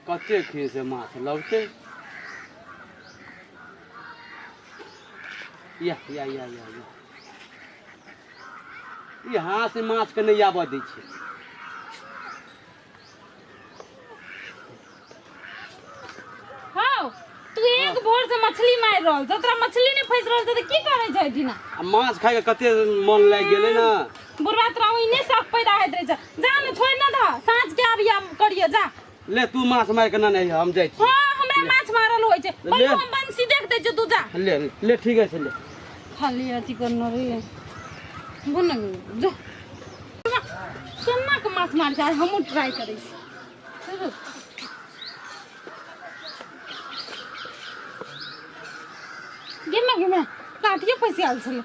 कते खे से माछ लगते या यहाँ से माछ के नहीं आबऽ दै छै। हाँ तू एक भोर से मछली मार रहल छ, तोरा मछली नहीं फंस रहल त की करे छै एठिना? माछ खाए के कते मन लाग गेलै ना। बुढ़वा तोरा ओइने शौक पैदा होइत रहे छ। जा न छोड़ न धा, साँझ के आबिया करिए जा। ले तू माछ मार के ना नहीं हम जाई छी। हां हमरा माछ मारल होय छै, पहिले हम बंसी देख दे छ, तू जा। ले ठीक है ले खाली अथी करनो रे बुन जा। केना के माछ मार छै हमहु ट्राई करै छी। गिमे काटिए पैसे आल छले।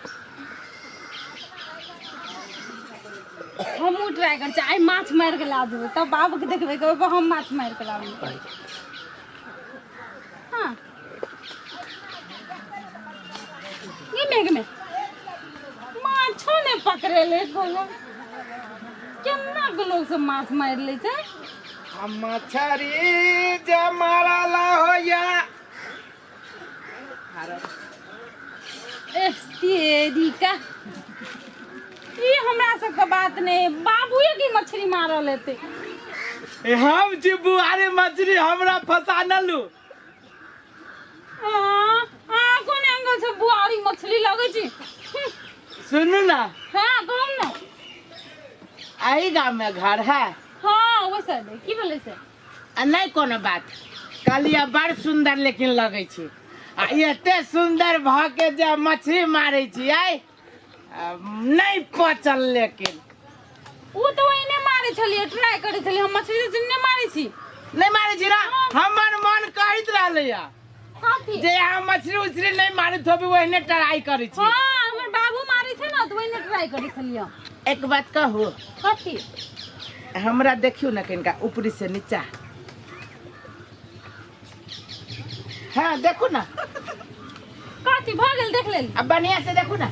हमहु ट्राई कर छै, आइ माछ मार के ला देबै तब बाबू के देखबै कहबै हम माछ मार के लाबी। हां गिमे माछो ने पकड़े ले कोनो केना के लोग से माछ मार ले छै। हम मछरी जे मारला होया ए तेरी का ये हमरा सब का बात नहीं, बाबूए की मछली मारल लेते। हम जी बुआरी मछली हमरा फंसा नलू। कोन एंगल से बुआरी मछली लगे छी? सुनू ना, हां कहम ना। आई गांव में घर है। हां वैसे दे की बोले से? नहीं कोनो बात, कालिया बड़ सुंदर लेकिन लगे छी। आ एते सुंदर भ के जे मछली मारे छी आई नहीं पचल, लेकिन वो तो इने मारे छलिए, ट्राई करे छलिए। हम मछली से नहीं मारे छी। नहीं मारे छी ना, हमर मन कहत रहले या काफी जे हम मछली उछली नहीं मारे थोबी वहने ट्राई करे छी। हां हमर बाबू मारे छे ना तो इने ट्राई करे छलिए। एक बात कहू, काफी हमरा देखियो ना कनिका ऊपरी से नीचा। हाँ देखू ना, काफी भ गेल देख लेल। अब बढ़िया से देखू ना।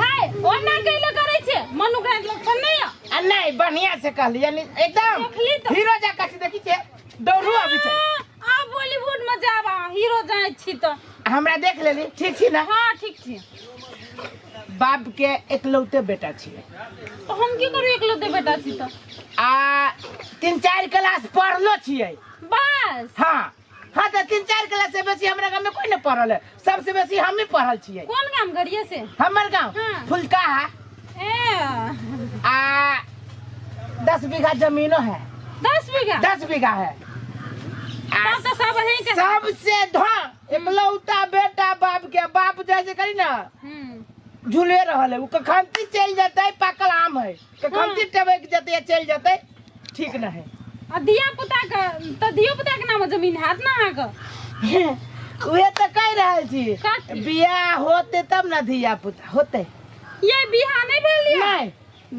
हाय ओना केले करे छे मनु का लक्षण नहीं है। आ नहीं बढ़िया से कहली, यानी एकदम देखली तो हीरो जका से देखी छे, दौड़ू अभी छे। आ बॉलीवुड में जाबा हीरो जाय छी तो हमरा देख लेली, ठीक छी ना? हां ठीक छी। बाप के एकलौते बेटा छिए, तो हम की करू एकलौते बेटा छी तो? आ 3-4 क्लास पढ़लो छिए बस हाँ हाँ तो 3-4 क्लास से बेसी हमरा गांव में कोई नहीं पढ़ल है, सबसे बेसी हम ही पढ़ल छिए। कौन काम करिए से? हमर गांव हाँ। फुलका है। ए आ 10 बीघा जमीनो है। 10 बीघा? 10 बीघा है। आ तो सब है के सबसे धन एकलौता बेटा बाप के, बाप जैसे करी ना झूले रहल है, वो कखनती चल जाते पाकल आम है, कखनती टबक जाते चल जाते, ठीक ना है। आ दिया पुता का तो दियो पुता के नाम जमीन हाथ ना आके उहे तो कह रहल छी, काटी। बियाह होते तब ना धिया पुता होते। ये बियाह नहीं भेलिए? नहीं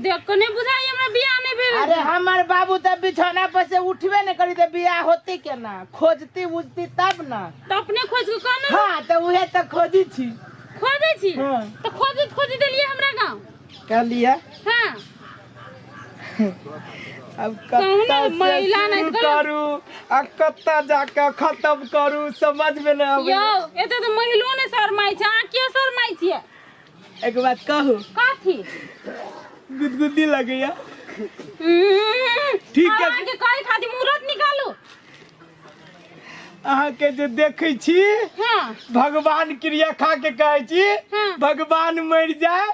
देख के नहीं बुझाई हमरा बियाह नहीं भेल। अरे हमार बाबू तब बिछौना पर से उठबे नहीं करी तो बियाह होती केना? खोजती उजती तब ना। तो अपने खोज के कौन? हाँ तो उहे तो खोजी छी। खोजे छी? हाँ। तो खोज देलिए हमरा गांव। कह लिया हां अब कहूँ ना, कत्ता महिला से नहीं शुरू करो। करू आ कत्ता जाके खत्म करू समझ में नहीं आवे। यो एते तो महिलो ने शर्माई छै, आ के शर्माई छिए? एक बात कहू, काथी गुदगुदी लगैया ठीक है। आके कहे खाती मुहूर्त निकालू। अहाँ के जे देखे छी हां भगवान क्रिया खा के कहे छी हाँ। भगवान मर जाए,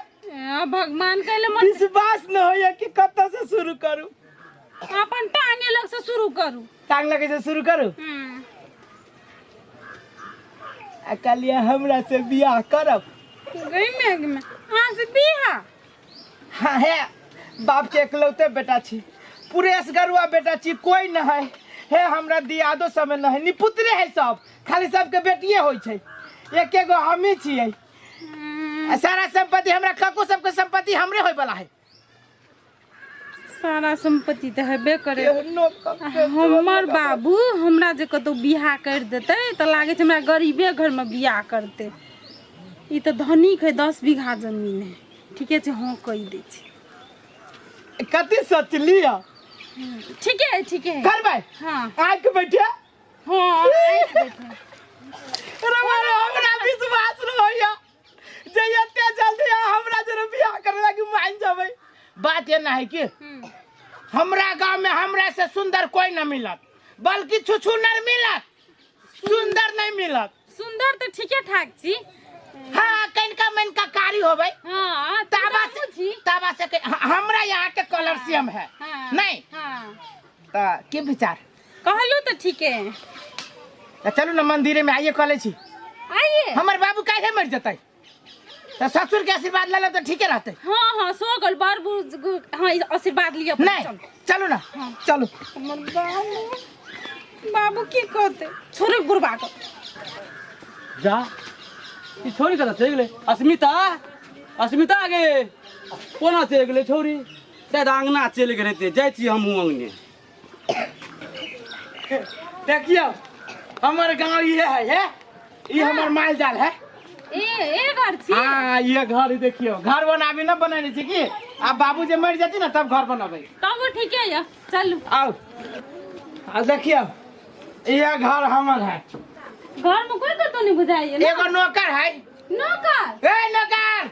भगवान कहले मत विश्वास न होया कि कत्ता से शुरू करू। अपन टांगे लग से शुरू करू। टांग लगे से शुरू करू। आ कलिया हमरा से बियाह करब। गई में हां से बियाह? हाँ है, बाप के एकलौते बेटा छी, पूरे असगरुआ बेटा छी, कोई न है। हे हमरा दियादो समय न है, निपुत्रे है सब, खाली सबके बेटिए होई छै, एकेगो हमी छिए। सारा संपत्ति हमरा काकू सबके संपत्ति हमरे होय वाला है। सारा संपत्ति तो हेबे करे। हमर बाबू हमरा जे कतो बियाह कर देते तो लागे छै हमरा गरीबे घर में बियाह करते। ई तो धनिक है, 10 बीघा जमीन है। ठीके छै हां कहि दे छी। कति सोचलिया? ठीक है करबै। हां आके बैठे हाँ आइब बैठे। रवा हमरा विश्वास न होइया जे एते जल्दी हमरा जरे बियाह करे लागी मान जाबै। बात ये ना है कि हमरा गांव में हमरा से सुंदर कोई न मिलत, बल्कि छुछुनर मिलत, सुंदर नहीं मिलत। सुंदर तो ठीके ठाक छी। हाँ कनका मनका कारी होबै। हाँ ताबा से हमरा यहाँ के कलर सेम है। हाँ, नहीं हाँ तो के विचार कहलू तो ठीके है। तो चलू ना मंदिर में आइए कॉलेज छी। आइए हमर बाबू काहे मर जतै तो ससुर के आशीर्वाद ले तो ठीके रहते। हाँ हाँ सो गल बार हाँ आशीर्वाद लिया नहीं चलू ना चलू। हमर बाबू की कहते छोरे बुरबा को जा ई छोरी कता चल गेले। अस्मिता अस्मिता आगे कोना चल गेले छोरी शायद अंगना चल गेले ते जाय छी हमहू अंगने। देखियो हमर गांव ये है ये हमर माल जाल है। ए घर छी। हाँ ये घर ही देखियो घर बनाबी ना बनाने छी की अब बाबू जे मर जाती ना तब घर बनाबे। तब ठीक है या चलू आओ आ देखियो ये घर हमर है। घर में कोई कतो नहीं बुझाइए एगो नौकर है। नौकर ए नौकर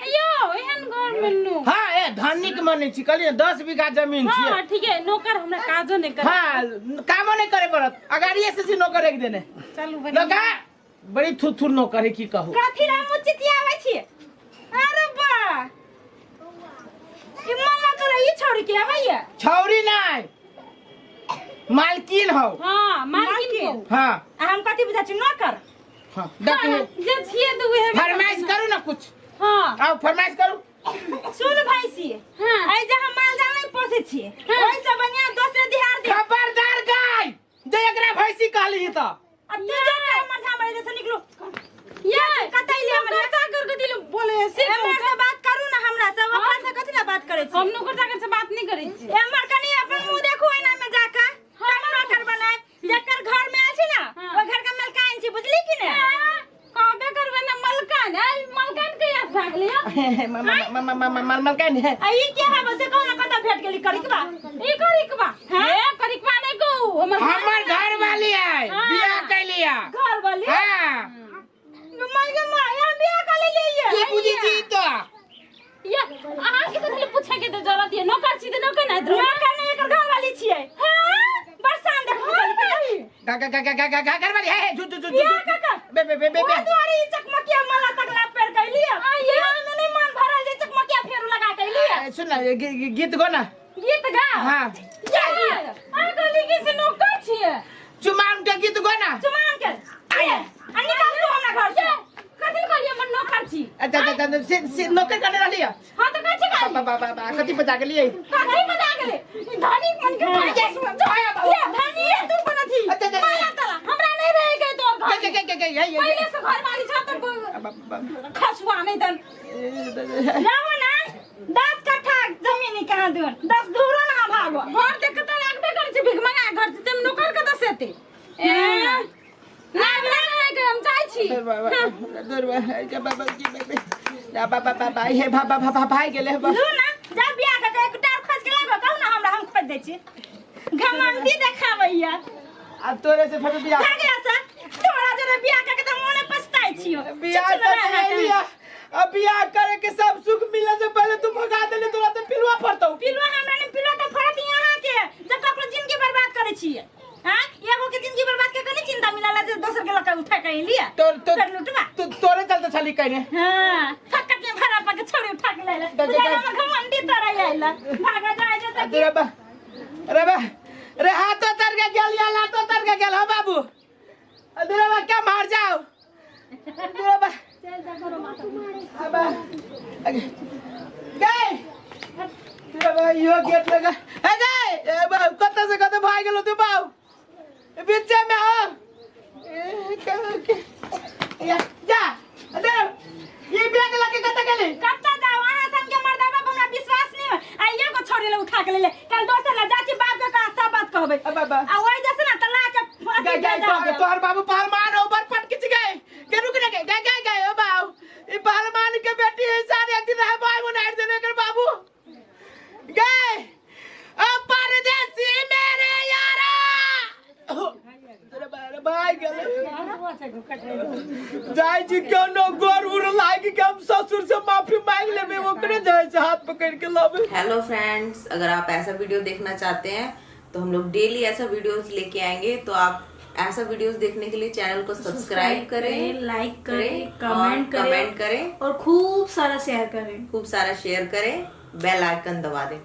यो एहन घर में नो। हाँ ए धनिक मने छी कहलिए 10 बीघा जमीन छी। हाँ ठीक है नौकर हमरा काजो नहीं करे। हाँ कामो नहीं करे पड़त अगाड़िए से जी नौकर एक देने। चलू नौकर बड़ी थुथुर नौकर है की कहू। कथी राम चितिया आवे छी। अरे बा ई मल्ला तोरा ई छोड़ के आवे छौरी नहीं मालकिन हो। हाँ मालकिन को। हाँ हम कथी बुझा छी नौकर। हाँ देखिए जे छिए तो उहे फरमाइश करू ना कुछ। हाँ आओ फरमाइश करू। सुन भैंसी हां ए जे हम माल जाल नहीं पोसे छी ओइ से बढ़िया दूसरे दिहार दे। खबरदार गाय जे एकरा भैंसी कहली त अब तू जा के हमर सामने जैसे निकलो ये कतई ले हमरा चाकर के दिल बोले से हमरा से बात करू ना हमरा से ओकरा से कथि ला बात करे छी। हम नौकर चाकर से बात नहीं करे छी। हमर कनी अपन मुंह देखो एना में जाका हम नौकर बनाए जकर घर में अछि ना ओ घर का मलकान छी बुझली कि ने कहबे करबे ना मलकान मलकान के याद भाग लियो मलकान है। आई के है बसे कौन कता भेट गेली करिकबा ई करिकबा है करिकबा नहीं को हमर घर वाली है बियाह कैलिया घर वाली हां मर के माया बियाह कर लिए के बुझी छी तो ये अहाँ के तो पूछे के तो जरूरत है नौकर छी तो नौकर नहीं नौकर नहीं एकर घर वाली छिए हां बरसान देख घर वाली है जू बे द्वारी चकमकिया मला तकला पेड़ कैली ये में नहीं मन भरल जे चकमकिया फेरू लगा कैली। सुन ना गीत गो ना गीत गा हां आ गली के से नौकर छिए चुमान के गीत गो ना चुमान के आए निकाल दो हमरा घर से कथि कहलिए मन नौकर छी। अच्छा से नौकर करने रहली है। हां तो कथि कहली बाबा कथि बजा के लिए कथि बजा गेले धनी मन के भागे जाया बाबा धनी तू कोन थी माया तला हमरा नहीं रहे गए तोर घर पहले से घर वाली छातर को खसवा नहीं तन जाओ ना 10 कट्ठा जमीन कहां देन 10 दूरो ना भागो घर देख त लागबे कर छी भिख मंगा घर से तुम नौकर के दसेते ना है के हम जाई छी बाबा हे बाबा भाई गेले लो ना जा बियाह के एक टार खस के लागो कहू ना हमरा हम खोज दे छी घमंडी देखावैया अब तोरे से फिर बियाह भागे ऐसा तोरा जरे बियाह के त मोने पछताई छियो बियाह कर लिया। अब बियाह करे के सब सुख मिले से पहले तू भगा देले तोरा तो पिलवा पड़तो पिलवा हमरा ने पिलवा तो फरत यहां के जब तक जिंदगी बर्बाद करे छिए हां एगो के जिंदगी बर्बाद के कनी चिंता मिलाला जे दोसर के लका उठा के लिया फिर लुटवा तोरे चलते छली कहने हां फटक के भरा पा के छोड़ी उठा के ले हम घमंडी तरह आइला भागा जाए जैसे रे हाथों तर के गेल या लातो तर के गेल हो बाबू अदुरबा क्या मार जाओ अदुरबा चल जा करो माता अब गए अदुरबा यो गेट लगा ए गए कत से कत भाग गेलो तू बाऊ बीच में हो जा अदुर ये बैग लगे कत गेली कत्ता जाओ वहां संग के मर्दा बाप हमरा विश्वास नहीं आइए को छोड़ी ले उठा के ले कल दोसर ला जाची बाप के का सब बात कहबे आ ओइ जैसे ना तला के तोहर बाबू पहलवान ऊपर पटक गए के रुक न गए ओ बाऊ ई पहलवान के बेटी है सारे एक दिन रह भाई बना देने कर बाबू गए ओ परदेसी मेरे यारा जाय जी कोनो गोर उर लाग के हम ससुर से माफी मांग लेबे ओकरे जाय से हाथ पकड़ के लाबे। हेलो फ्रेंड्स, अगर आप ऐसा वीडियो देखना चाहते हैं तो हम लोग डेली ऐसा वीडियोस लेके आएंगे। तो आप ऐसा वीडियोस देखने के लिए चैनल को सब्सक्राइब करें, लाइक करें, कमेंट कमेंट करें और खूब सारा शेयर करें। खूब सारा शेयर करें, बेल आइकन दबा दें।